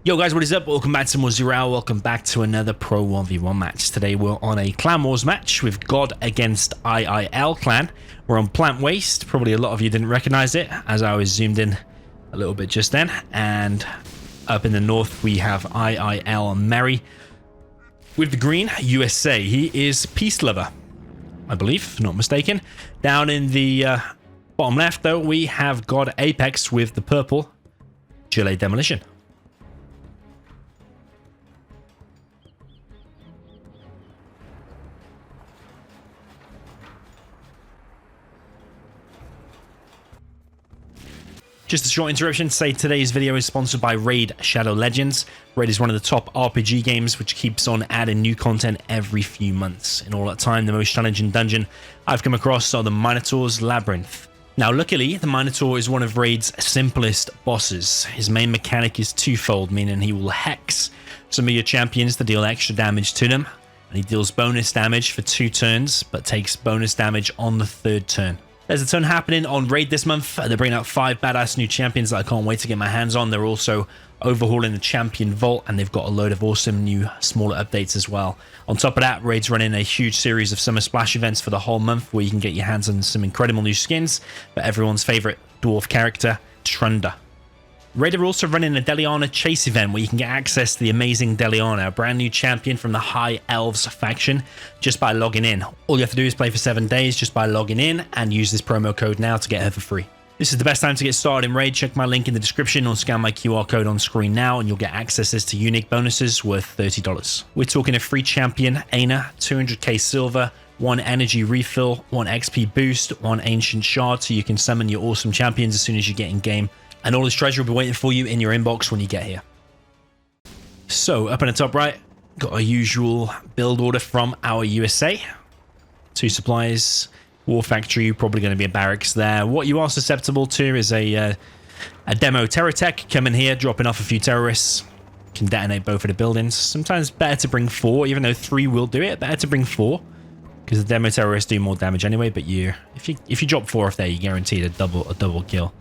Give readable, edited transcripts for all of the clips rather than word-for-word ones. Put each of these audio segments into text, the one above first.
Yo guys, what is up? Welcome back to more Zero. Welcome back to another Pro 1v1 match. Today we're on a Clan Wars match with God against IIL Clan. We're on Plant Waste. Probably a lot of you didn't recognize it as I was zoomed in a little bit just then. And up in the north we have IIL Merry. With the green, USA. He is Peacelover, I believe, if not mistaken. Down in the bottom left though, we have God Apex with the purple Gilet Demolition. Just a short interruption to say today's video is sponsored by Raid Shadow Legends. Raid is one of the top RPG games which keeps on adding new content every few months. In all that time, the most challenging dungeon I've come across are the Minotaur's Labyrinth. Now luckily, the Minotaur is one of Raid's simplest bosses. His main mechanic is twofold, meaning he will hex some of your champions to deal extra damage to them. And he deals bonus damage for 2 turns, but takes bonus damage on the 3rd turn. There's a ton happening on Raid this month. They're bringing out 5 badass new champions that I can't wait to get my hands on. They're also overhauling the champion vault, and they've got a load of awesome new smaller updates as well. On top of that, Raid's running a huge series of summer splash events for the whole month where you can get your hands on some incredible new skins for everyone's favorite dwarf character, Trunda. Raid are also running a Deliana chase event where you can get access to the amazing Deliana, a brand new champion from the High Elves faction, just by logging in. All you have to do is play for 7 days just by logging in and use this promo code now to get her for free. This is the best time to get started in Raid. Check my link in the description or scan my QR code on screen now and you'll get accesses to unique bonuses worth $30. We're talking a free champion, Aina, 200k silver, 1 energy refill, 1 XP boost, 1 ancient shard so you can summon your awesome champions as soon as you get in game. And all this treasure will be waiting for you in your inbox when you get here. So, up in the top right, got a usual build order from our USA. 2 supplies, War Factory, probably going to be a barracks there. What you are susceptible to is a demo terror tech coming here, dropping off a few terrorists. Can detonate both of the buildings. Sometimes better to bring 4, even though 3 will do it. Better to bring 4, because the demo terrorists do more damage anyway. But if you drop 4 off there, you're guaranteed a double kill.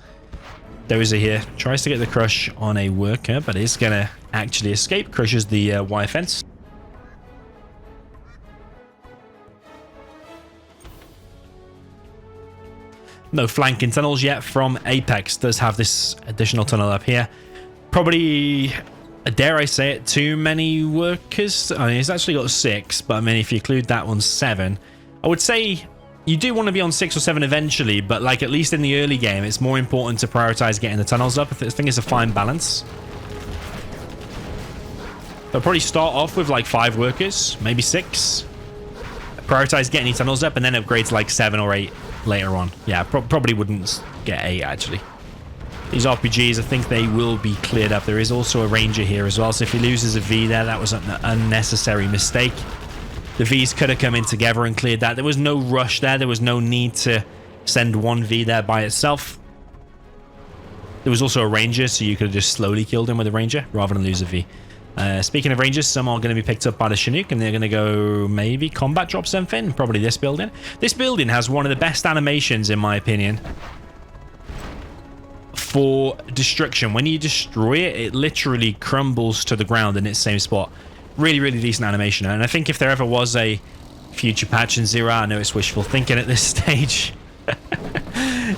Dozer here tries to get the crush on a worker, but is going to actually escape. Crushes the wire fence. No flanking tunnels yet from Apex. Does have this additional tunnel up here. Probably, dare I say it, too many workers. I mean, he's actually got 6, but I mean, if you include that one, 7. I would say you do want to be on 6 or 7 eventually, but like at least in the early game, it's more important to prioritize getting the tunnels up. I think it's a fine balance. They'll probably start off with like 5 workers, maybe 6. Prioritize getting the tunnels up and then upgrade to like 7 or 8 later on. Yeah, probably wouldn't get 8 actually. These RPGs, I think they will be cleared up. There is also a ranger here as well, so if he loses a V there, that was an unnecessary mistake. The Vs could have come in together and cleared that. There was no rush there. There was no need to send 1 V there by itself. There was also a ranger, so you could have just slowly killed him with a ranger rather than lose a V. Speaking of rangers, some are going to be picked up by the Chinook, and they're going to go maybe combat drop something. Probably this building. This building has one of the best animations, in my opinion, for destruction. When you destroy it, it literally crumbles to the ground in its same spot. Really, really decent animation. And I think if there ever was a future patch in Zero, I know it's wishful thinking at this stage,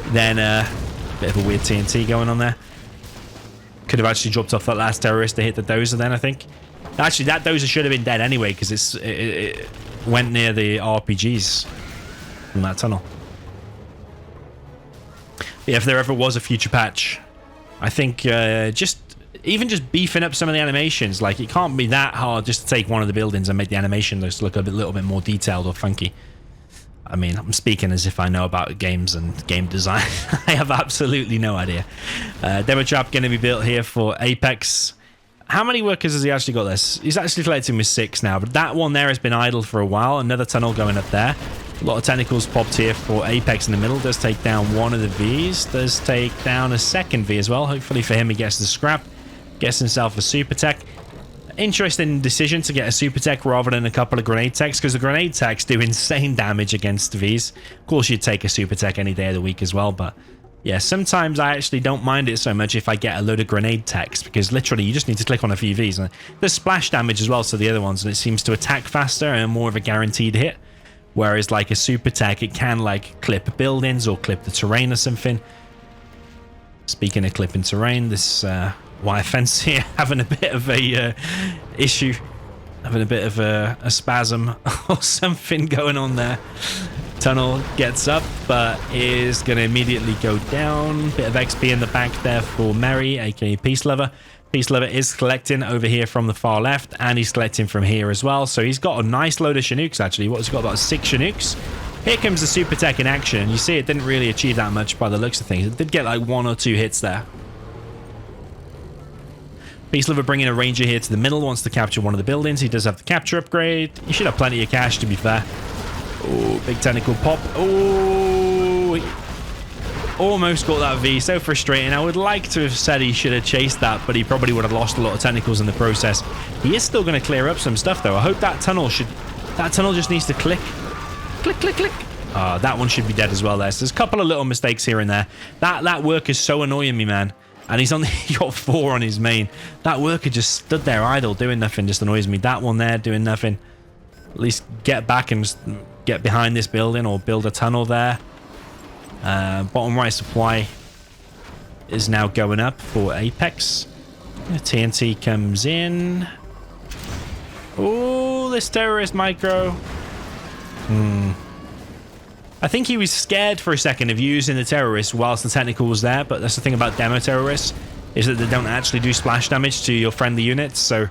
then bit of a weird TNT going on there. Could have actually dropped off that last terrorist to hit the dozer then, I think. Actually, that dozer should have been dead anyway, because it went near the RPGs from that tunnel. But yeah, if there ever was a future patch, I think even just beefing up some of the animations, like it can't be that hard just to take one of the buildings and make the animation look a little bit more detailed or funky. I mean, I'm speaking as if I know about games and game design. I have absolutely no idea. Demo trap going to be built here for Apex. How many workers has he actually got this? He's actually collecting with 6 now, but that one there has been idle for a while. Another tunnel going up there. A lot of tentacles popped here for Apex in the middle. Does take down 1 of the Vs. Does take down a 2nd V as well. Hopefully for him, he gets the scrap. Gets himself a super tech. Interesting decision to get a super tech rather than a couple of grenade techs, because the grenade techs do insane damage against Vs. Of course, you'd take a super tech any day of the week as well, but Yeah, sometimes I actually don't mind it so much if I get a load of grenade text, because literally you just need to click on a few Vs. And there's splash damage as well to the other ones, and it seems to attack faster and more of a guaranteed hit. Whereas like a super tech, it can like clip buildings or clip the terrain or something. Speaking of clipping terrain, this wire fence here having a bit of a issue. Having a bit of a spasm or something going on there. Tunnel gets up, but is going to immediately go down. Bit of XP in the back there for Mary, aka Peacelover. Peacelover is collecting over here from the far left, and he's collecting from here as well. So he's got a nice load of Chinooks, actually. What's he got? About 6 Chinooks. Here comes the super tech in action. You see it didn't really achieve that much by the looks of things. It did get like 1 or 2 hits there. Peacelover bringing a ranger here to the middle, wants to capture one of the buildings. He does have the capture upgrade. He should have plenty of cash, to be fair. Oh, big tentacle pop. Oh, almost got that V. So frustrating. I would like to have said he should have chased that, but he probably would have lost a lot of tentacles in the process. He is still going to clear up some stuff, though. I hope that tunnel should... That tunnel just needs to click. Click, click, click. That one should be dead as well there. So there's a couple of little mistakes here and there. That work is so annoying me, man. And he's only got 4 on his main. That worker just stood there idle, doing nothing. Just annoys me. That one there, doing nothing. At least get back and just get behind this building or build a tunnel there. Bottom right supply is now going up for Apex. TNT comes in. Oh, this terrorist micro. I think he was scared for a second of using the terrorist whilst the technical was there, but that's the thing about demo terrorists, is that they don't actually do splash damage to your friendly units, so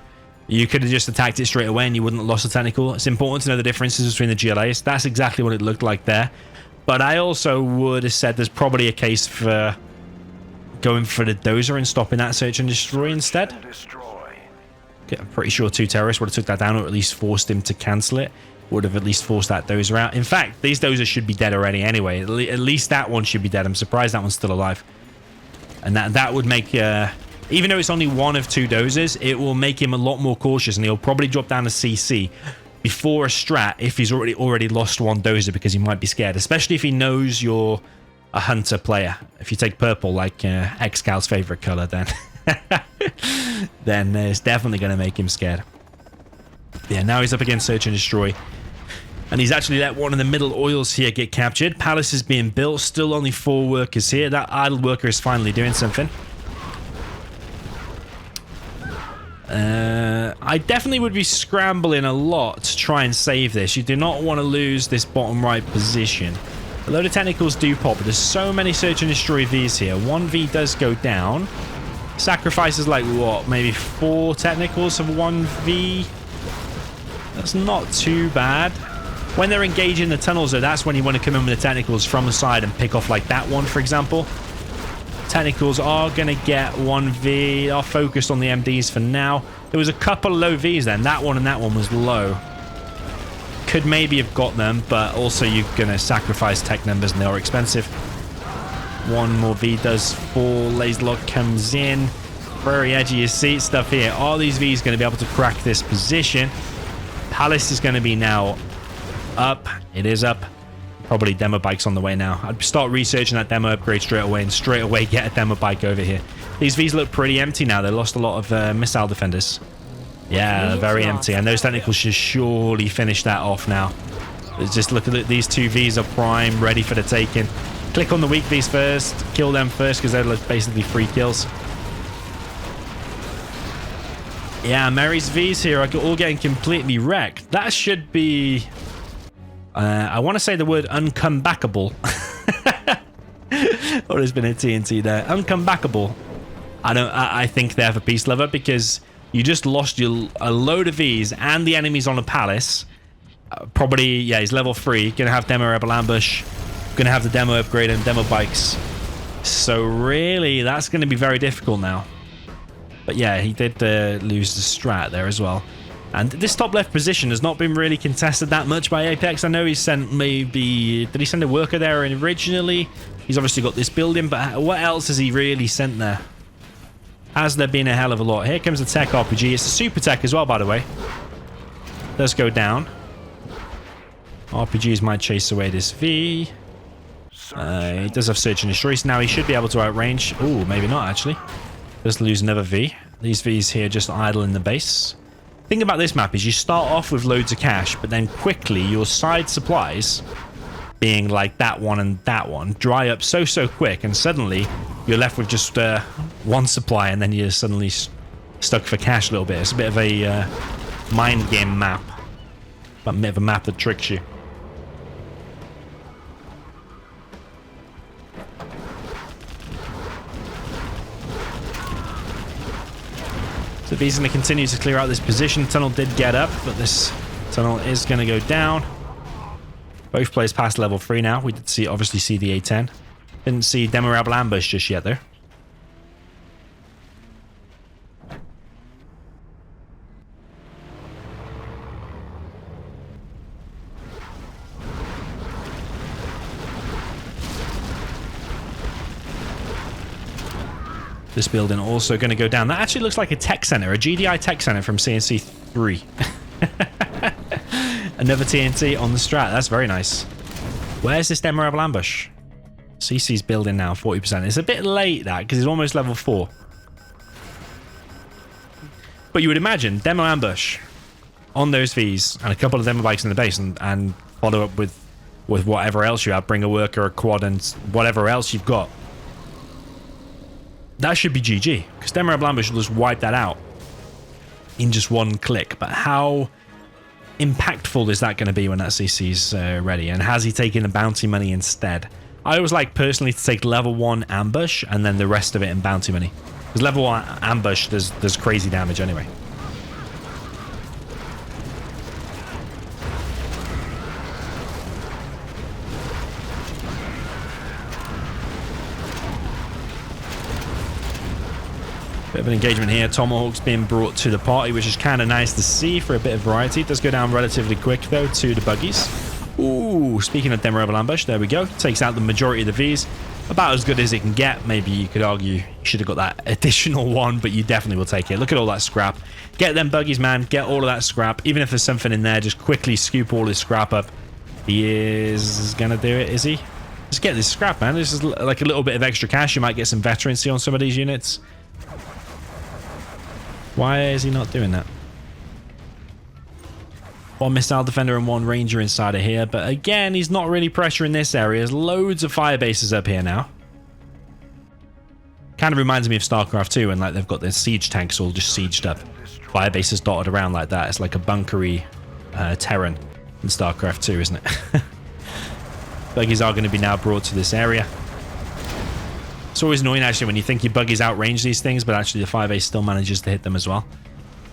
you could have just attacked it straight away and you wouldn't have lost the technical. It's important to know the differences between the GLAs. That's exactly what it looked like there. But I also would have said there's probably a case for going for the dozer and stopping that search and destroy instead. Okay, I'm pretty sure 2 terrorists would have took that down, or at least forced him to cancel it. Would have at least forced that dozer out. In fact, these dozers should be dead already anyway. At least that one should be dead. I'm surprised that one's still alive. And that would make... even though it's only 1 of 2 dozers, it will make him a lot more cautious, and he'll probably drop down to CC before a strat if he's already lost 1 dozer, because he might be scared, especially if he knows you're a hunter player. If you take purple, like X-Scal's favorite color, then then it's definitely going to make him scared. Yeah, now he's up against search and destroy. And he's actually let one of the middle oils here get captured. Palace is being built. Still only 4 workers here. That idle worker is finally doing something. I definitely would be scrambling a lot to try and save this. You do not want to lose this bottom right position. A load of technicals do pop, but there's so many search and destroy Vs here. 1 V does go down. Sacrifices like what? Maybe 4 technicals of 1 V. That's not too bad. When they're engaging the tunnels, though, that's when you want to come in with the technicals from the side and pick off like that one, for example. Technicals are going to get 1V. Are focused on the MDs for now. There was a couple of low Vs then. That one and that one was low. Could maybe have got them, but also you're going to sacrifice tech numbers and they are expensive. 1 more V does fall. Laser lock comes in. Very edgy of seat stuff here. Are these Vs going to be able to crack this position? Palace is going to be now up. It is up. Probably demo bikes on the way now. I'd start researching that demo upgrade straight away and straight away get a demo bike over here. These Vs look pretty empty now. They lost a lot of missile defenders. Yeah, they're very empty. And those technicals should surely finish that off now. Just look at it. These 2 Vs are prime, ready for the taking. Click on the weak Vs first. Kill them first because they're basically free kills. Yeah, Mary's Vs here are all getting completely wrecked. That should be... I want to say the word uncomebackable. Or there's been a TNT there. Uncomebackable. I think they're for Peacelover, because you just lost a load of Vs and the enemies on a palace. Probably, yeah, he's level 3. Gonna have demo rebel ambush. Gonna have the demo upgrade and demo bikes. So really, that's going to be very difficult now. But yeah, he did lose the strat there as well. And this top left position has not been really contested that much by Apex. I know he sent maybe... Did he send a worker there originally? He's obviously got this building, but what else has he really sent there? Has there been a hell of a lot? Here comes the tech RPG. It's a super tech as well, by the way. Does go down. RPGs might chase away this V. He does have Search and Destroy, so now he should be able to outrange. Ooh, maybe not, actually. Just lose another V. These Vs here just idle in the base. Thing about this map is you start off with loads of cash, but then quickly your side supplies, being like that one and that one, dry up so quick, and suddenly you're left with just one supply, and then you're suddenly stuck for cash a little bit. It's a bit of a mind game map, but a bit of a map that tricks you. So V's going to continue to clear out this position. Tunnel did get up, but this tunnel is going to go down. Both players past level 3 now. We did obviously see the A10. Didn't see DoMiNaToR ambush just yet, though. This building also going to go down. That actually looks like a tech center, a GDI tech center from CNC 3. Another TNT on the strat. That's very nice. Where's this DoMiNaToR ambush? CC's building now, 40%. It's a bit late, that, because it's almost level 4. But you would imagine DoMiNaToR ambush on those Vs and a couple of demo bikes in the base, and follow up with whatever else you have. Bring a worker, a quad, and whatever else you've got. That should be GG, because DoMiNaToR ambush will just wipe that out in just one click. But how impactful is that going to be when that CC's ready? And has he taken the bounty money instead? I always like personally to take level 1 ambush and then the rest of it in bounty money, because level 1 ambush does crazy damage anyway. Bit of an engagement here. Tomahawk's being brought to the party, which is kind of nice to see for a bit of variety. It does go down relatively quick, though, to the buggies. Ooh, speaking of DoMiNaToR ambush, there we go. Takes out the majority of the Vs. About as good as it can get. Maybe you could argue you should have got that additional one, but you definitely will take it. Look at all that scrap. Get them buggies, man. Get all of that scrap. Even if there's something in there, just quickly scoop all this scrap up. He is going to do it, is he? Just get this scrap, man. This is like a little bit of extra cash. You might get some veterancy on some of these units. Why is he not doing that? One missile defender and one ranger inside of here, but again, he's not really pressuring this area. There's loads of fire bases up here now. Kind of reminds me of StarCraft 2, and like they've got their siege tanks all just sieged up. Fire bases dotted around like that. It's like a bunkery Terran in StarCraft 2, isn't it? Buggies are going to be now brought to this area. It's always annoying, actually, when you think your buggies outrange these things, but actually the fire base still manages to hit them as well.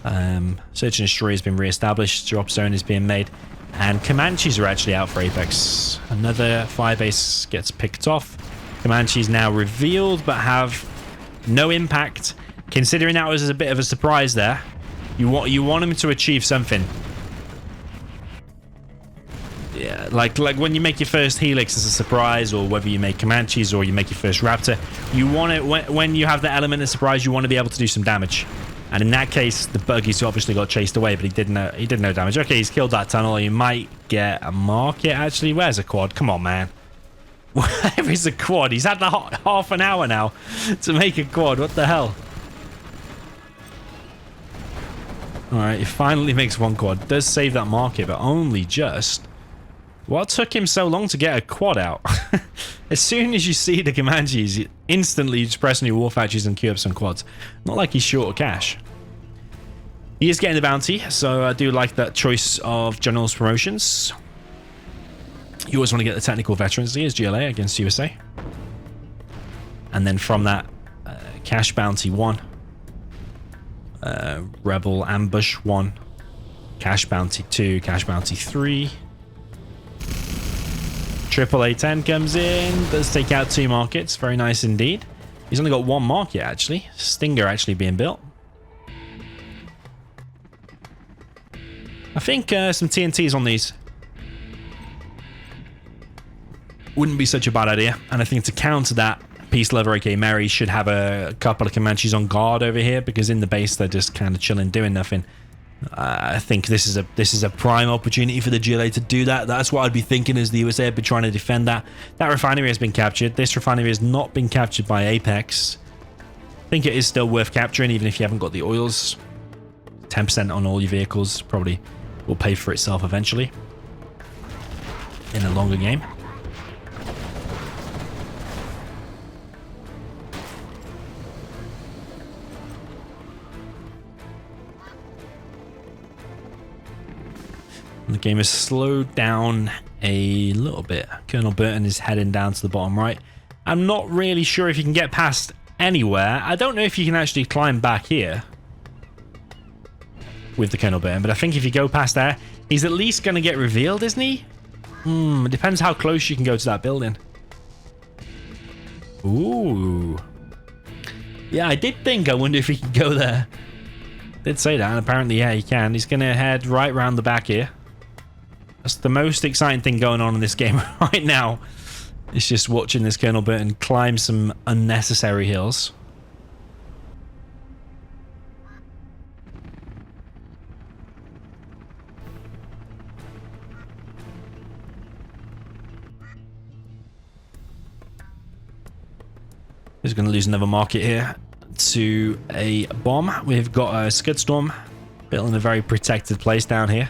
Search and Destroy has been re-established. Drop zone is being made. And Comanches are actually out for Apex. Another fire base gets picked off. Comanches now revealed, but have no impact. Considering that was a bit of a surprise there. You want them to achieve something. Yeah, like when you make your first Helix as a surprise, or whether you make Comanches or you make your first Raptor, you want it when you have the element of surprise, you want to be able to do some damage. And in that case, the buggies obviously got chased away, but he did no damage. Okay, he's killed that tunnel. You might get a market, actually. Where's a quad? Come on, man. Where is a quad? He's had half an hour now to make a quad. What the hell? Alright, he finally makes one quad. Does save that market, but only just. What took him so long to get a quad out? As soon as you see the Comanches, instantly you just press new war factories and queue up some quads. Not like he's short of cash. He is getting the bounty, so I do like that choice of General's promotions. You always want to get the technical veterans. Here's GLA against USA. And then from that, cash bounty 1. Rebel ambush 1. Cash bounty 2. Cash bounty 3. Triple A10 comes in, does take out 2 markets. Very nice indeed. He's only got 1 market, actually. Stinger actually being built. I think some TNTs on these wouldn't be such a bad idea. And I think to counter that, Peacelover, aka Mary, should have a couple of Comanches on guard over here, because in the base they're just kind of chilling, doing nothing. I think this is a prime opportunity for the GLA to do that. That's what I'd be thinking as the USA have been trying to defend that. That refinery has been captured. This refinery has not been captured by Apex. I think it is still worth capturing, even if you haven't got the oils. 10% on all your vehicles probably will pay for itself eventually in a longer game. The game has slowed down a little bit. Colonel Burton is heading down to the bottom right. I'm not really sure if you can get past anywhere. I don't know if you can actually climb back here with the Colonel Burton, but I think if you go past there, he's at least going to get revealed, isn't he? It depends how close you can go to that building. Ooh. Yeah, I did think, I wonder if he can go there. Did say that, and apparently, yeah, he can. He's going to head right round the back here. That's the most exciting thing going on in this game right now. It's just watching this Colonel Burton climb some unnecessary hills. He's going to lose another market here to a bomb. We've got a Scud Storm built in a very protected place down here.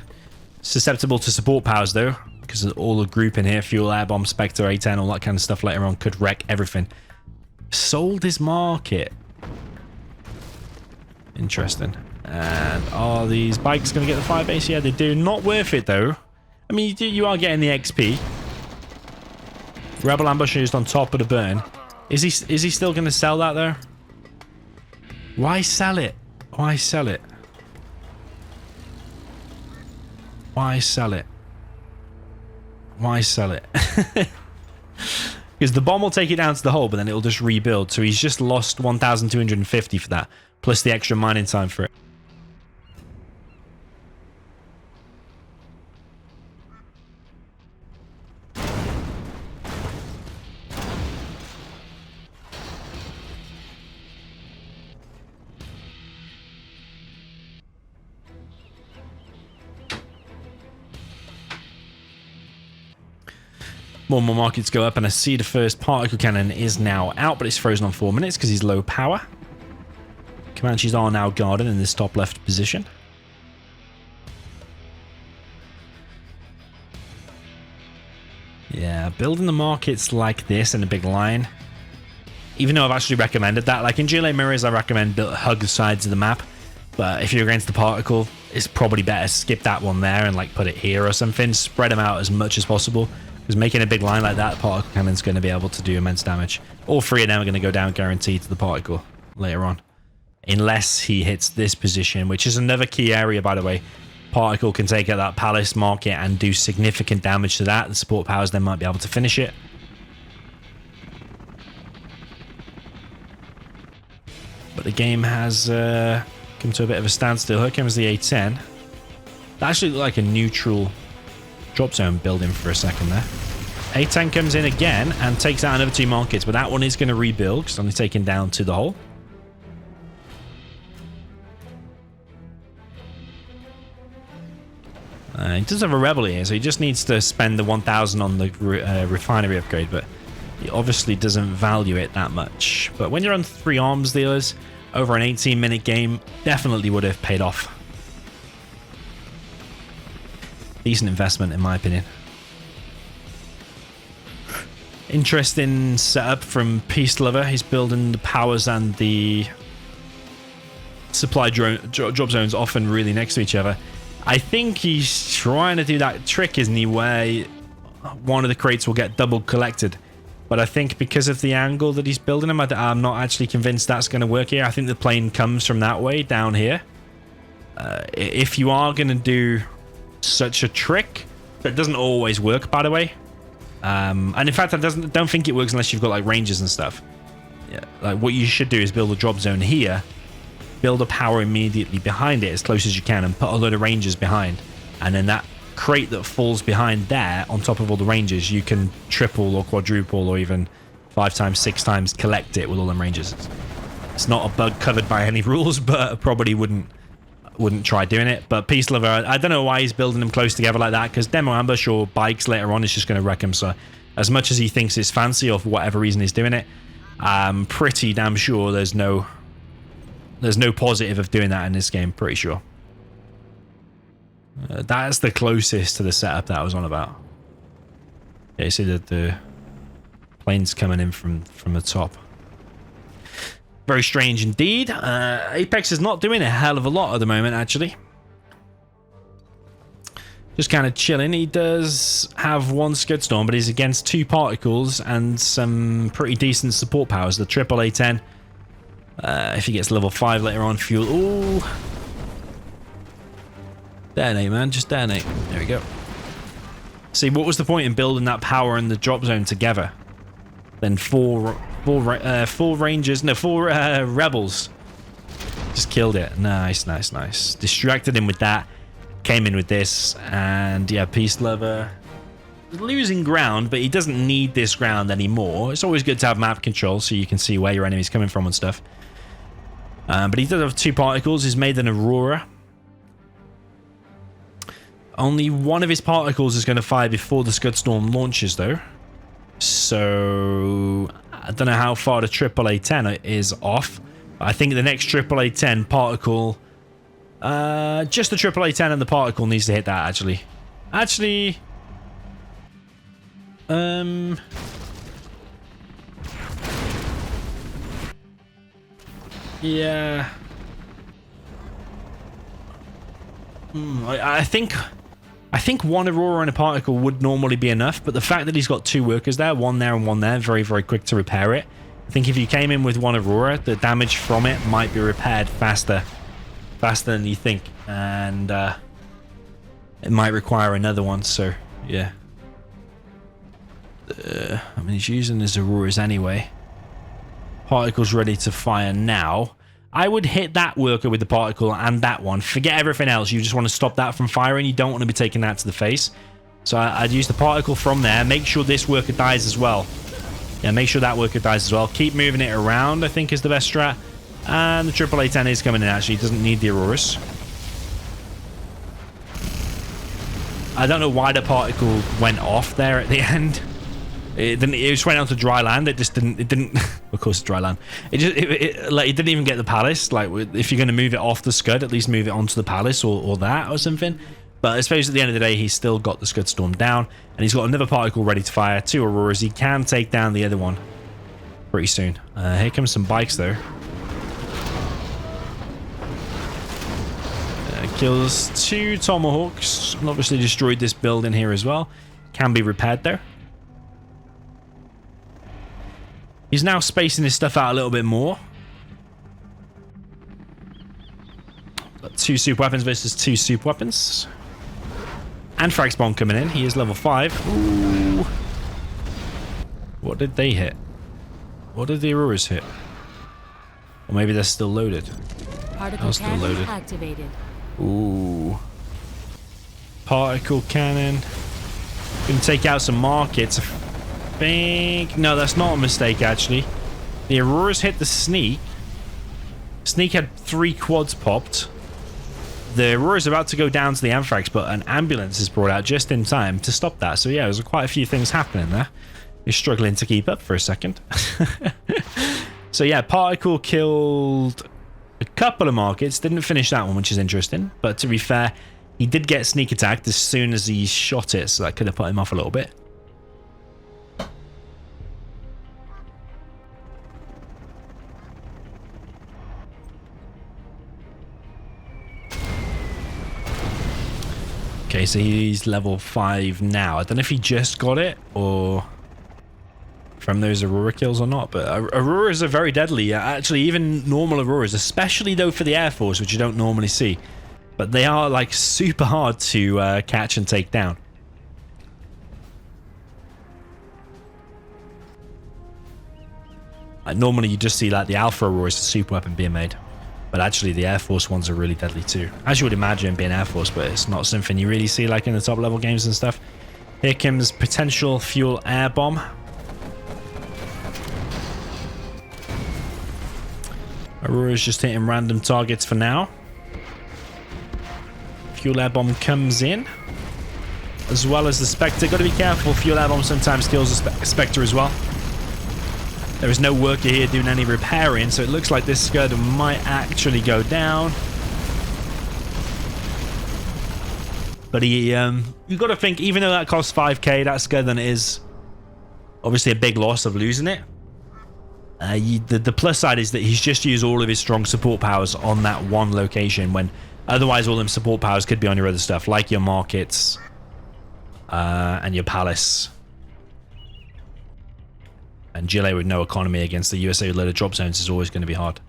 Susceptible to support powers though, because of all the group in here, Fuel, Air Bomb, Spectre, A10, all that kind of stuff later on could wreck everything. Sold his market. Interesting. And are these bikes going to get the fire base? Yeah, they do. Not worth it though. I mean, you are getting the XP. Rebel ambush used on top of the burn. Is he still going to sell that though? Why sell it? Why sell it? Why sell it? Why sell it? Because the bomb will take it down to the hole, but then it'll just rebuild. So he's just lost 1,250 for that, plus the extra mining time for it. More and more markets go up, and I see the first particle cannon is now out, but it's frozen on 4 minutes because he's low power. Comanches are now guarded in this top left position. Yeah, building the markets like this in a big line. Even though I've actually recommended that, like in GLA Mirrors, I recommend hug the sides of the map. But if you're against the particle, it's probably better skip that one there and like put it here or something. Spread them out as much as possible. Because making a big line like that, particle cannon's going to be able to do immense damage. All three of them are going to go down guaranteed to the particle later on. Unless he hits this position, which is another key area, by the way. Particle can take out that palace market and do significant damage to that. The support powers then might be able to finish it. But the game has come to a bit of a standstill. Here comes the A10. That actually looked like a neutral drop zone building for a second there. A10 comes in again and takes out another two markets, but that one is going to rebuild because it's only taken down to the hole. He does have a rebel here, so he just needs to spend the 1,000 on the refinery upgrade, but he obviously doesn't value it that much. But when you're on 3 arms dealers over an 18-minute game, definitely would have paid off. Decent investment, in my opinion. Interesting setup from Peacelover. He's building the powers and the supply drop zones often really next to each other. I think he's trying to do that trick, isn't he, where one of the crates will get double collected. But I think because of the angle that he's building them, I'm not actually convinced that's going to work here. I think the plane comes from that way down here. If you are going to do such a trick, that doesn't always work, by the way. And in fact, I don't think it works unless you've got like ranges and stuff. Yeah, like what you should do is build a drop zone here, build a power immediately behind it as close as you can, and put a load of ranges behind. And then that crate that falls behind there, on top of all the ranges, you can triple or quadruple or even 5 times, 6 times collect it with all them ranges. It's not a bug covered by any rules, but probably wouldn't wouldn't try doing it. But Peacelover, I don't know why he's building them close together like that, because Demo Ambush or Bikes later on is just going to wreck him. So as much as he thinks it's fancy or for whatever reason he's doing it, I'm pretty damn sure there's no positive of doing that in this game, pretty sure. That's the closest to the setup that I was on about. Yeah, you see that the plane's coming in from the top. Very strange indeed. Apex is not doing a hell of a lot at the moment, actually. Just kind of chilling. He does have one Scud Storm, but he's against 2 Particles and some pretty decent support powers. The AAA-10. If he gets level 5 later on, fuel. Ooh. Detonate, man. Just detonate. There we go. See, what was the point in building that power and the drop zone together? Then four rebels just killed it. Nice, nice, nice. Distracted him with that. Came in with this, and yeah, Peacelover losing ground, but he doesn't need this ground anymore. It's always good to have map control so you can see where your enemy's coming from and stuff. But he does have 2 Particles. He's made an Aurora. Only one of his Particles is going to fire before the Scud Storm launches, though. So I don't know how far the AAA-10 is off. I think the next AAA-10 Particle... just the AAA-10 and the Particle needs to hit that, actually. Yeah. I think one Aurora and a Particle would normally be enough, but the fact that he's got 2 workers there, one there and one there, very, very quick to repair it. I think if you came in with one Aurora, the damage from it might be repaired faster than you think, and it might require another one. So yeah, I mean, he's using his Auroras anyway. Particle's ready to fire now. I would hit that worker with the Particle and that one. Forget everything else. You just want to stop that from firing. You don't want to be taking that to the face. So I'd use the Particle from there. Make sure this worker dies as well. Yeah, make sure that worker dies as well. Keep moving it around, I think, is the best strat. And the AAA-10 is coming in, actually. He doesn't need the Auroras. I don't know why the Particle went off there at the end. It just went out to dry land. It didn't of course it's dry land. It didn't even get the palace. Like, if you're going to move it off the Scud, at least move it onto the palace or that or something. But I suppose at the end of the day, he's still got the Scud Storm down, and he's got another Particle ready to fire. 2 Auroras. He can take down the other one pretty soon. Here comes some bikes, though. Kills 2 Tomahawks, and obviously destroyed this building here as well. Can be repaired, though. He's now spacing his stuff out a little bit more. Got 2 super weapons versus 2 super weapons. Anthrax bomb coming in. He is level 5. Ooh. What did they hit? What did the Auroras hit? Or maybe they're still loaded. Particle still loaded. Activated. Ooh. Particle cannon. Gonna take out some markets. I think... No, that's not a mistake, actually. The Auroras hit the Sneak. Sneak had 3 quads popped. The Aurora's about to go down to the Anthrax, but an ambulance is brought out just in time to stop that. So yeah, there's quite a few things happening there. You're struggling to keep up for a second. So yeah, Particle killed a couple of markets. Didn't finish that one, which is interesting. But to be fair, he did get sneak attacked as soon as he shot it, so that could have put him off a little bit. Okay, so he's level 5 now. I don't know if he just got it or from those Aurora kills or not, but Auroras are very deadly. Actually, even normal Auroras, especially though for the Air Force, which you don't normally see. But they are like super hard to catch and take down. Normally you just see like the Alpha Aurora is the super weapon being made. But actually the Air Force ones are really deadly too. As you would imagine being Air Force, but it's not something you really see like in the top level games and stuff. Here comes potential fuel air bomb. Aurora's just hitting random targets for now. Fuel air bomb comes in, as well as the Spectre. Got to be careful. Fuel air bomb sometimes kills the Spectre as well. There is no worker here doing any repairing, so it looks like this Scud might actually go down. But you got to think, even though that costs 5k, that Scud, then it is obviously a big loss of losing it. The plus side is that he's just used all of his strong support powers on that one location, when otherwise all them support powers could be on your other stuff, like your markets and your palace. And GLA with no economy against the USA with loaded drop zones is always going to be hard.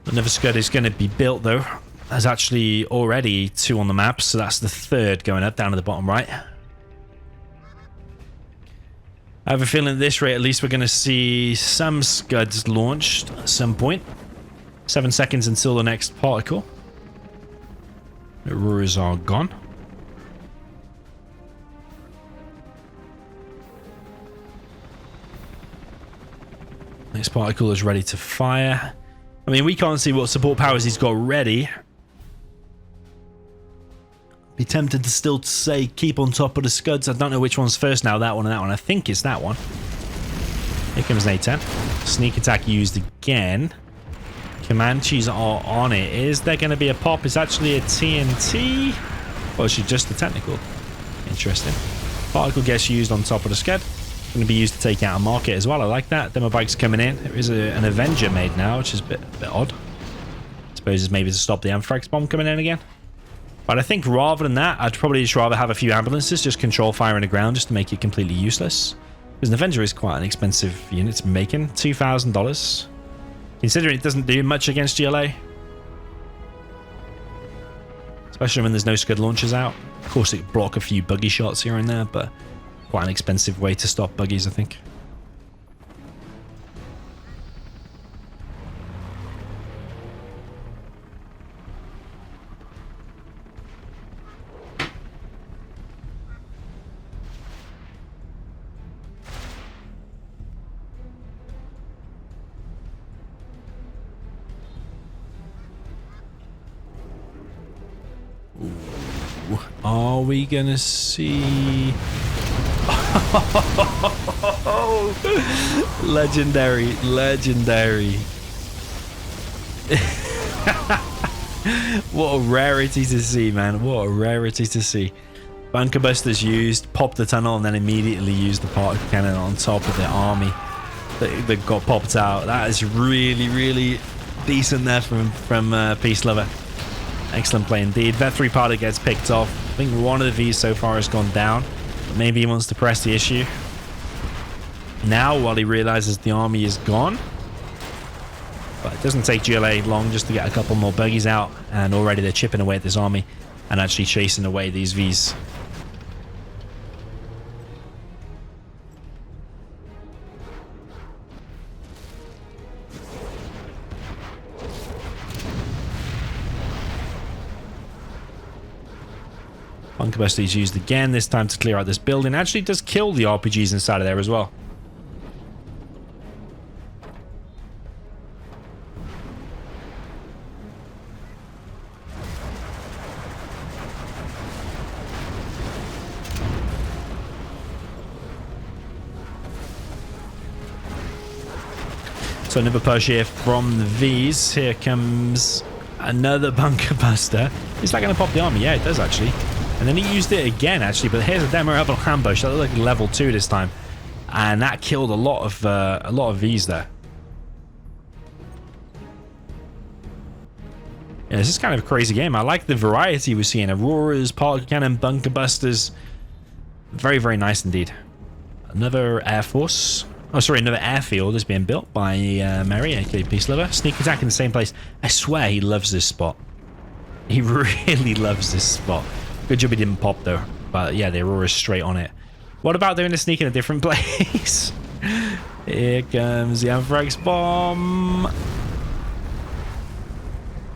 Another Scud is going to be built, though. There's actually already 2 on the map, so that's the 3rd going up down to the bottom right. I have a feeling at this rate, at least we're going to see some Scuds launched at some point. 7 seconds until the next particle. The Aurors are gone. Next particle is ready to fire. I mean, we can't see what support powers he's got ready. Be tempted to still say keep on top of the Scuds. I don't know which one's first now, that one and that one. I think it's that one. Here comes an A10. Sneak attack used again. Comanches are on it. Is there going to be a pop? It's actually a TNT. Or is it just a technical? Interesting. Particle gets used on top of the Scud. Going to be used to take out a market as well. I like that. Demo bike's coming in. There is an Avenger made now, which is a bit odd. I suppose it's maybe to stop the Anthrax bomb coming in again. But I think rather than that, I'd probably just rather have a few ambulances just control fire in the ground just to make it completely useless. Because an Avenger is quite an expensive unit to be making. $2,000. Considering it doesn't do much against GLA. Especially when there's no Scud launchers out. Of course, it block a few buggy shots here and there, but quite an expensive way to stop buggies, I think. Ooh. Are we gonna see... Legendary, legendary. What a rarity to see, man. What a rarity to see. Bunker busters used, popped the tunnel, and then immediately used the particle cannon on top of the army that got popped out. That is really, really decent there from Peacelover. Excellent play indeed. Vet 3 pilot gets picked off. I think one of the V's so far has gone down. But maybe he wants to press the issue now while he realizes the army is gone. But it doesn't take GLA long just to get a couple more buggies out. And already they're chipping away at this army and actually chasing away these V's. Bunker Buster is used again, this time to clear out this building. Actually does kill the RPGs inside of there as well. So another push here from the V's. Here comes another Bunker Buster. Is that going to pop the army? Yeah, it does actually. And then he used it again, actually. But here's a Demorable ambush. That looked like level 2 this time, and that killed a lot of V's there. Yeah, this is kind of a crazy game. I like the variety we're seeing: Auroras, particle cannon, bunker busters. Very, very nice indeed. Another Air Force. Oh, sorry, another airfield is being built by Mary, aka Peacelover. Sneak attack in the same place. I swear he loves this spot. He really loves this spot. Good job he didn't pop though. But yeah, the Aurora's straight on it. What about doing a sneak in a different place? Here comes the Anthrax bomb.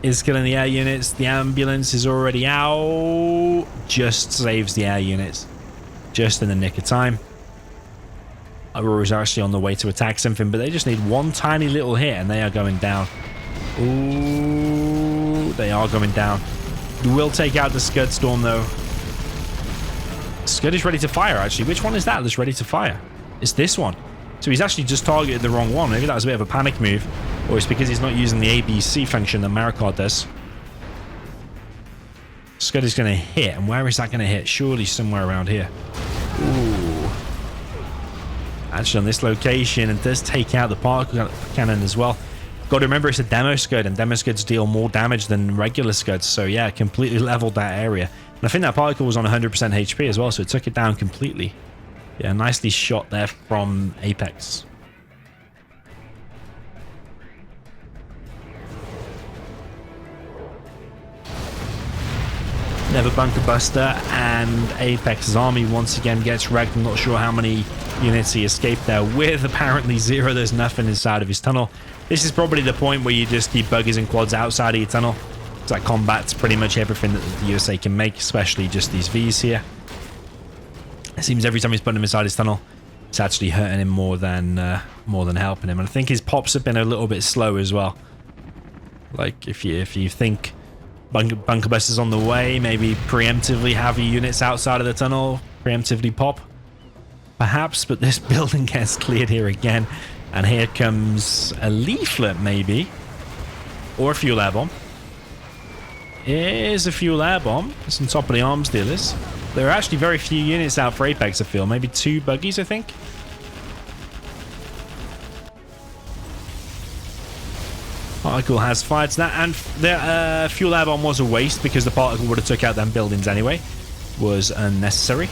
Is killing the air units. The ambulance is already out. Just saves the air units. Just in the nick of time. Aurora's actually on the way to attack something, but they just need one tiny little hit and they are going down. Ooh. They are going down. We will take out the Scud Storm, though. Scud is ready to fire, actually. Which one is that that's ready to fire? It's this one. So he's actually just targeted the wrong one. Maybe that was a bit of a panic move. Or it's because he's not using the ABC function that Marikar does. Scud is going to hit. And where is that going to hit? Surely somewhere around here. Ooh. Actually, on this location, it does take out the particle cannon as well. Got to remember, it's a demo Scud, and demo Scuds deal more damage than regular Scuds. So yeah, completely leveled that area. And I think that particle was on 100% HP as well, so it took it down completely. Yeah, nicely shot there from Apex. Never Bunker Buster, and Apex's army once again gets wrecked. I'm not sure how many units he escaped there with. Apparently 0. There's nothing inside of his tunnel. This is probably the point where you just keep buggies and quads outside of your tunnel. It's like combat's pretty much everything that the USA can make, especially just these Vs here. It seems every time he's putting them inside his tunnel, it's actually hurting him more than helping him. And I think his pops have been a little bit slow as well. Like if you think Bunker Buster's on the way, maybe preemptively have your units outside of the tunnel, preemptively pop, perhaps. But this building gets cleared here again, and here comes a leaflet maybe, or a fuel air bomb. Here's a fuel air bomb. It's on top of the arms dealers. There are actually very few units out for Apex, I feel. Maybe 2 buggies, I think. Particle has fired to that, and the fuel air bomb was a waste because the particle would have took out them buildings anyway. Was unnecessary.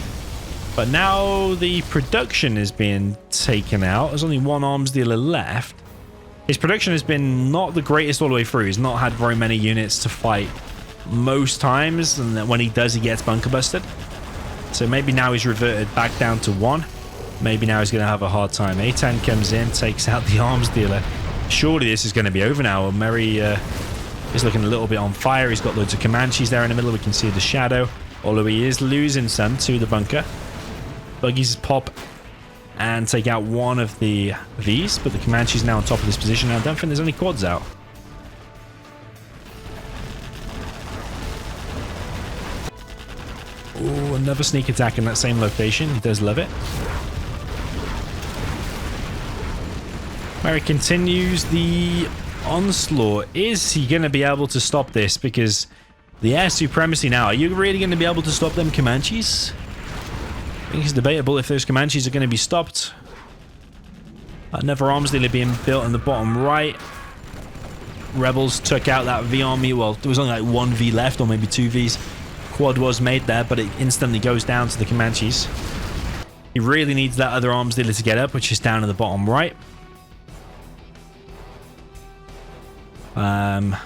But now the production is being taken out. There's only 1 arms dealer left. His production has been not the greatest all the way through. He's not had very many units to fight most times, and when he does, he gets bunker busted. So maybe now he's reverted back down to 1. Maybe now he's going to have a hard time. A10 comes in, takes out the arms dealer. Surely this is going to be over now. Murray is looking a little bit on fire. He's got loads of Comanches there in the middle. We can see the shadow, although he is losing some to the bunker. Buggies pop and take out 1 of the Vs, but the Comanche's now on top of this position. I don't think there's any quads out. Oh, another sneak attack in that same location. He does love it. Murray continues the onslaught. Is he going to be able to stop this? Because the air supremacy now, are you really going to be able to stop them Comanches? I think it's debatable if those Comanches are going to be stopped. Another arms dealer being built in the bottom right. Rebels took out that V army. Well, there was only like 1 V left, or maybe 2 Vs. Quad was made there, but it instantly goes down to the Comanches. He really needs that other arms dealer to get up, which is down in the bottom right. I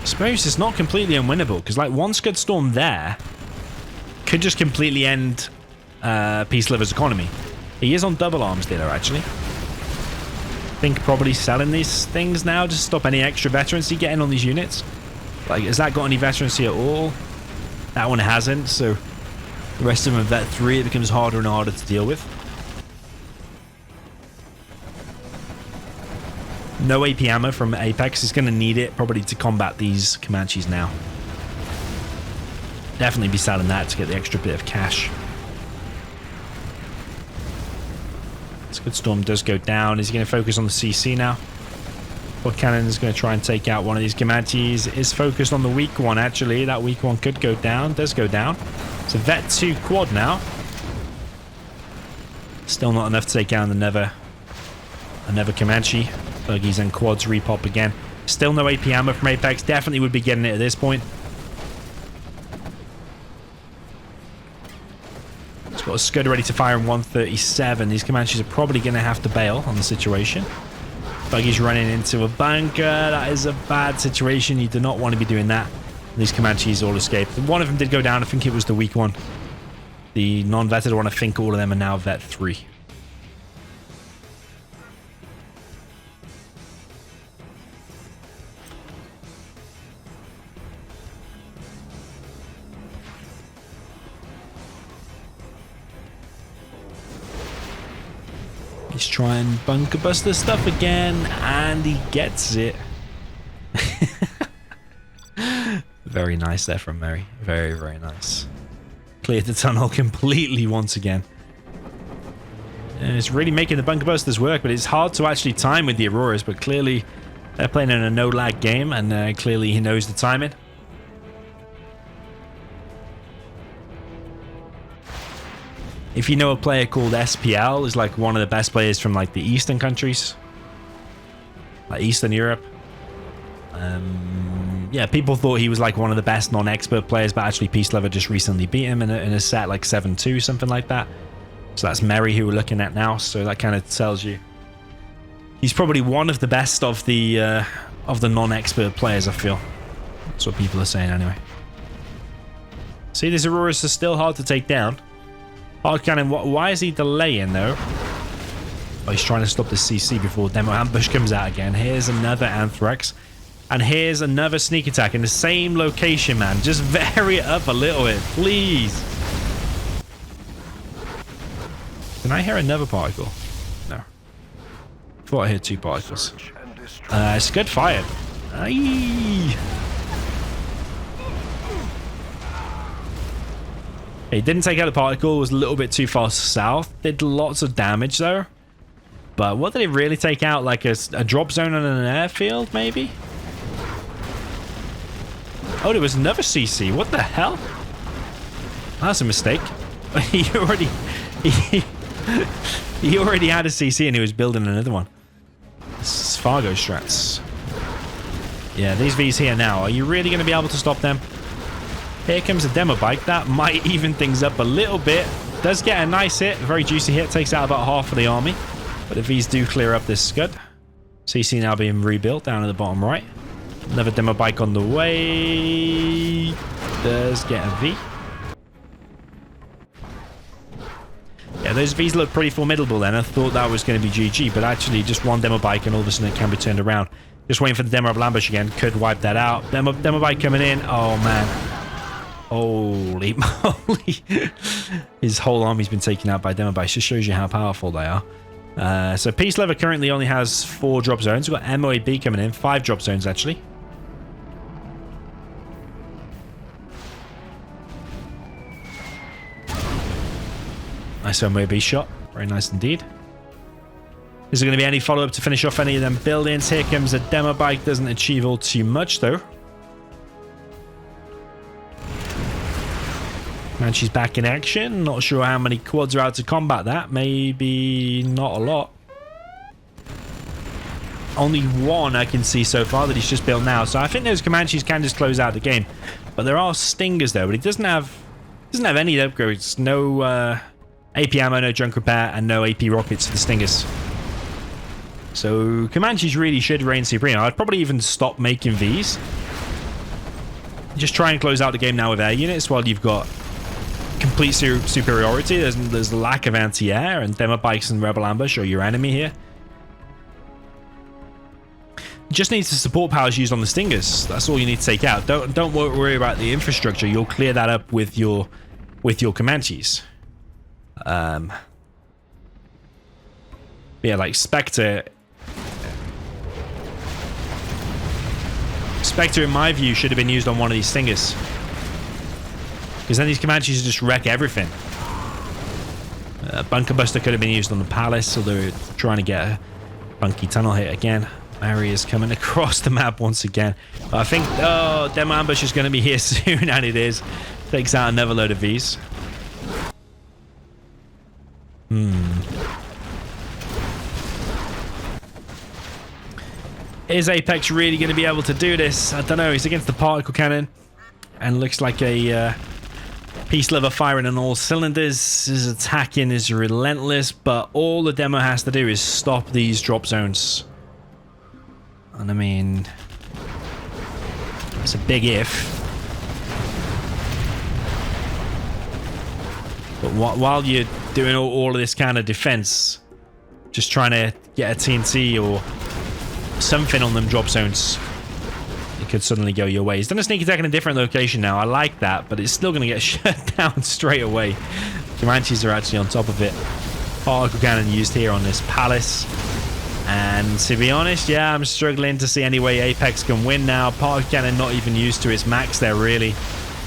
suppose it's not completely unwinnable, because like 1 Scud Storm there could just completely end Peacelover's economy. He is on double arms dealer, actually. I think probably selling these things now to stop any extra veterancy getting on these units. Like, has that got any veterancy at all? That one hasn't, so the rest of them are vet 3. It becomes harder and harder to deal with. No AP ammo from Apex. He's going to need it probably to combat these Comanches now. Definitely be selling that to get the extra bit of cash. Scud Storm does go down. Is he going to focus on the CC now? Quad Cannon is going to try and take out one of these Comanches. Is focused on the weak one, actually. That weak one could go down. Does go down. It's a Vet 2 quad now. Still not enough to take down another Comanche. Buggies and quads repop again. Still no AP ammo from Apex. Definitely would be getting it at this point. He's got a Scud ready to fire in 137. These Comanches are probably going to have to bail on the situation. Buggy's running into a bunker. That is a bad situation. You do not want to be doing that. These Comanches all escaped. One of them did go down. I think it was the weak one. The non-vetted one, I think all of them are now vet 3. He's trying bunker buster stuff again, and he gets it. Very nice there from Mary. Very, very nice. Cleared the tunnel completely once again. And it's really making the bunker busters work, but it's hard to actually time with the Auroras, but clearly they're playing in a no-lag game, and clearly he knows the timing. If you know a player called SPL, is like one of the best players from like the Eastern countries, like Eastern Europe. Yeah, people thought he was like one of the best non-expert players, but actually Peacelover just recently beat him in a set like 7-2, something like that. So that's Mary who we're looking at now. So that kind of tells you he's probably one of the best of the non-expert players, I feel. That's what people are saying anyway. See, these Auroras are still hard to take down. Hard cannon, why is he delaying though? Oh, he's trying to stop the CC before Demo Ambush comes out again. Here's another Anthrax. And here's another sneak attack in the same location, man. Just vary it up a little bit, please. Can I hear another particle? No. Thought I heard 2 particles. It's good fired. Aye. He didn't take out the particle. It was a little bit too far south. Did lots of damage though. But what did it really take out? Like a drop zone on an airfield, maybe? Oh, there was another CC. What the hell? That's a mistake. he already had a CC and he was building another one. This is Fargo strats. Yeah, these V's here now. Are you really going to be able to stop them? Here comes a demo bike. That might even things up a little bit. Does get a nice hit. A very juicy hit. Takes out about half of the army. But the V's do clear up this scud. CC now being rebuilt down at the bottom right. Another demo bike on the way. Does get a V. Yeah, those V's look pretty formidable then. I thought that was going to be GG, but actually just one demo bike and all of a sudden it can be turned around. Just waiting for the demo ambush again. Could wipe that out. Demo bike coming in. Oh, man. Holy moly. His whole army's been taken out by demo bikes. Just shows you how powerful they are. So Peacelover currently only has 4 drop zones. We've got MOAB coming in. 5 drop zones, actually. Nice MOAB shot. Very nice indeed. Is there going to be any follow-up to finish off any of them buildings? Here comes a demo bike. Doesn't achieve all too much, though. And she's back in action. Not sure how many quads are out to combat that. Maybe not a lot. Only 1 I can see so far that he's just built now. So I think those Comanches can just close out the game. But there are Stingers there. But he doesn't have any upgrades. No AP ammo, no junk repair, and no AP rockets for the Stingers. So Comanches really should reign supreme. I'd probably even stop making Vs. Just try and close out the game now with air units while you've got complete superiority. There's a lack of anti-air, and demo bikes and rebel ambush are your enemy here. Just needs the support powers used on the Stingers. That's all you need to take out. Don't worry about the infrastructure. You'll clear that up with your Comanches. Yeah, like Spectre in my view should have been used on one of these Stingers, because then these Comanches just wreck everything. Bunker Buster could have been used on the Palace, although trying to get a funky tunnel hit again. Mary is coming across the map once again. I think, oh, demo ambush is going to be here soon, and it is. Takes out another load of Vs. Is Apex really going to be able to do this? I don't know. He's against the particle cannon, and looks like a Peacelover firing on all cylinders. His attacking is relentless, but all the demo has to do is stop these drop zones. And I mean, it's a big if. But while you're doing all of this kind of defense, just trying to get a TNT or something on them drop zones, it could suddenly go your way. He's done a sneak attack in a different location now. I like that, but it's still going to get shut down straight away. Comanches are actually on top of it. Particle cannon used here on this Palace. And to be honest, yeah, I'm struggling to see any way Apex can win now. Park Cannon not even used to its max there, really.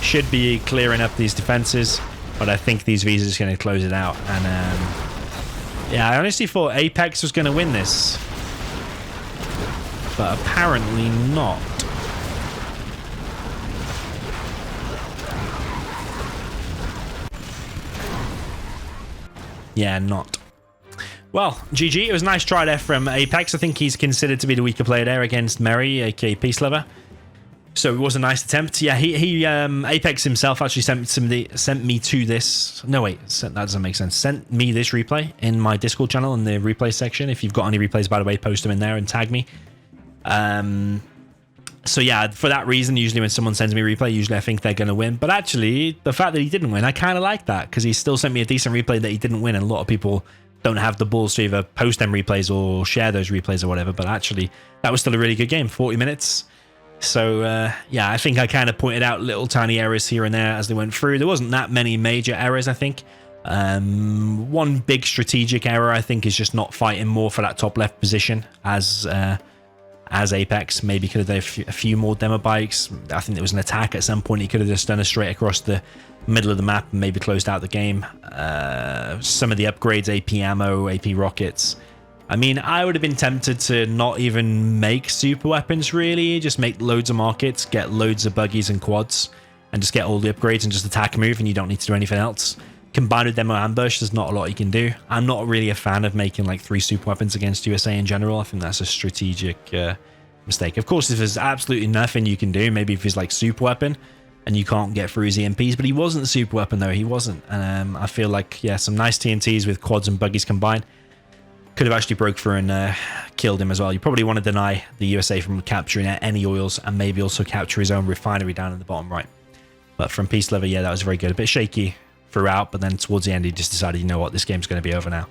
Should be clearing up these defenses, but I think these Vs are going to close it out. And yeah, I honestly thought Apex was going to win this, but apparently not. Yeah, not. Well, GG. It was a nice try there from Apex. I think he's considered to be the weaker player there against Mary, aka Peacelover. So it was a nice attempt. Yeah, he Apex himself actually sent me to this. No, wait, that doesn't make sense. Sent me this replay in my Discord channel in the replay section. If you've got any replays, by the way, post them in there and tag me. So yeah, for that reason, usually when someone sends me a replay, usually I think they're going to win. But actually, the fact that he didn't win, I kind of like that, because he still sent me a decent replay that he didn't win, and a lot of people don't have the balls to either post them replays or share those replays or whatever. But actually, that was still a really good game, 40 minutes. So yeah, I think I kind of pointed out little tiny errors here and there as they went through. There wasn't that many major errors, I think. One big strategic error, I think, is just not fighting more for that top left position as Apex. Maybe could have done a few more demo bikes. I think there was an attack at some point. He could have just done a straight across the middle of the map and maybe closed out the game. Some of the upgrades, AP ammo, AP rockets. I mean, I would have been tempted to not even make super weapons, really. Just make loads of markets, get loads of buggies and quads, and just get all the upgrades and just attack and move, and you don't need to do anything else. Combined with demo ambush, there's not a lot you can do. I'm not really a fan of making like 3 super weapons against USA in general. I think that's a strategic mistake. Of course, if there's absolutely nothing you can do, maybe if he's like super weapon and you can't get through his EMPs, but he wasn't a super weapon though. He wasn't. And I feel like, yeah, some nice TNTs with quads and buggies combined could have actually broke through and killed him as well. You probably want to deny the USA from capturing any oils and maybe also capture his own refinery down in the bottom right. But from Peacelover, yeah, that was very good. A bit shaky throughout, but then towards the end he just decided, you know what, this game's going to be over now,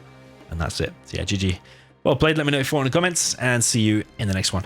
and that's it. So yeah, GG. Well played. Let me know if you want in the comments, and see you in the next one.